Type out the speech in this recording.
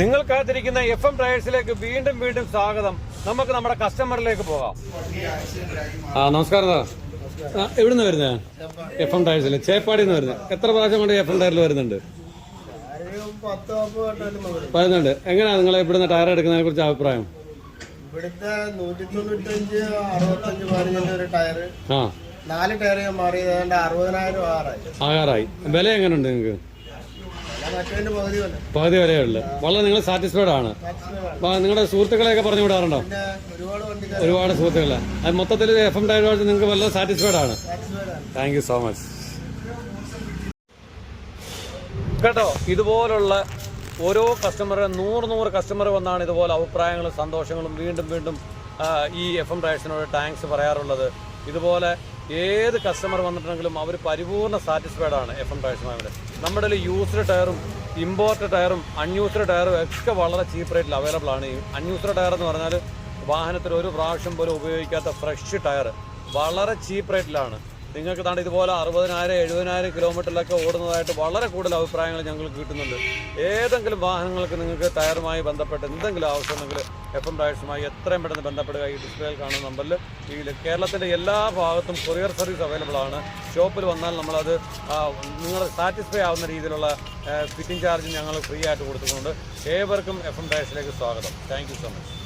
നിങ്ങൾ കാത്തിരിക്കുന്ന FM ടയേഴ്സിലേക്ക് വീണ്ടും വീണ്ടും സ്വാഗതം. നമുക്ക് നമ്മുടെ കസ്റ്റമറിലേക്ക് പോകാം. നമസ്കാരം. എവിടെ നിന്ന് വരുന്നത്? FM ടയേഴ്സിൽ ചേപ്പാടിയിൽ നിന്ന് വരുന്നത്. എത്ര പ്രാവശ്യം കൊണ്ട് FM ടയറിൽ വരുന്നുണ്ട്? വരുന്നുണ്ട്. എങ്ങനെയാണ് നിങ്ങൾ ഇവിടുന്ന് ടയർ എടുക്കുന്നതിനെ കുറിച്ച് അഭിപ്രായം? ഇവിടുത്തെ 195, 65, 15 ഒരു ടയർ, 4 ടയർ മാറിയത് 60,000 ആകാറായി. വില എങ്ങനെയുണ്ട് നിങ്ങൾക്ക്? പകുതി വരെയുള്ളു. വളരെ നിങ്ങൾ സാറ്റിസ്ഫൈഡ് ആണ്. നിങ്ങളുടെ സുഹൃത്തുക്കളെയൊക്കെ പറഞ്ഞു വിടാറുണ്ടോ? ഒരുപാട് സുഹൃത്തുക്കളെ. അത് മൊത്തത്തിൽ FM ടയർ നിങ്ങൾക്ക് വളരെ സാറ്റിസ്ഫൈഡ് ആണ്. താങ്ക് യു സോ മച്ച് കേട്ടോ. ഇതുപോലുള്ള ഓരോ കസ്റ്റമറെ 100 കസ്റ്റമർ വന്നാണ് ഇതുപോലെ അഭിപ്രായങ്ങളും സന്തോഷങ്ങളും വീണ്ടും വീണ്ടും ഈ FM ടയേഴ്സിനോട് താങ്ക്സ് പറയാറുള്ളത്. ഇതുപോലെ ഏത് കസ്റ്റമർ വന്നിട്ടുണ്ടെങ്കിലും അവർ പരിപൂർണ്ണ സാറ്റിസ്ഫൈഡ് ആണ് FM ടയേഴ്സുമായി. നമ്മുടെ യൂസ്ഡ് ടയറും ഇമ്പോർട്ടഡ് ടയറും അൺയൂസ്ഡ് ടയറും ഒക്കെ വളരെ ചീപ്പ് റേറ്റിൽ അവൈലബിൾ ആണ്. ഈ അൺയൂസ്ഡ് ടയർ എന്ന് പറഞ്ഞാൽ വാഹനത്തിൽ ഒരു പ്രാവശ്യം പോലും ഉപയോഗിക്കാത്ത ഫ്രഷ് ടയർ വളരെ ചീപ്പ് റേറ്റിലാണ്. നിങ്ങൾക്ക് താണ്ട് ഇതുപോലെ 60,000, 70,000 കിലോമീറ്ററിലൊക്കെ ഓടുന്നതായിട്ട് വളരെ കൂടുതൽ അഭിപ്രായങ്ങൾ ഞങ്ങൾക്ക് കിട്ടുന്നുണ്ട്. ഏതെങ്കിലും വാഹനങ്ങൾക്ക് നിങ്ങൾക്ക് ടയറുമായി ബന്ധപ്പെട്ട് എന്തെങ്കിലും ആവശ്യമുണ്ടെങ്കിൽ FM ടയേഴ്സുമായി എത്രയും പെട്ടെന്ന് ബന്ധപ്പെടുക. ഈ ഡിസ്പ്ലേയിൽ കാണുന്ന നമ്പറിൽ ഈ കേരളത്തിൻ്റെ എല്ലാ ഭാഗത്തും കൊറിയർ സർവീസ് അവൈലബിൾ ആണ്. ഷോപ്പിൽ വന്നാൽ നമ്മളത് നിങ്ങൾ സാറ്റിസ്ഫൈ ആവുന്ന രീതിയിലുള്ള ഫിറ്റിംഗ് ചാർജ് ഞങ്ങൾ ഫ്രീ ആയിട്ട് കൊടുത്തുകൊണ്ട് ഏവർക്കും FM ടയേഴ്സിലേക്ക് സ്വാഗതം. Thank you so much.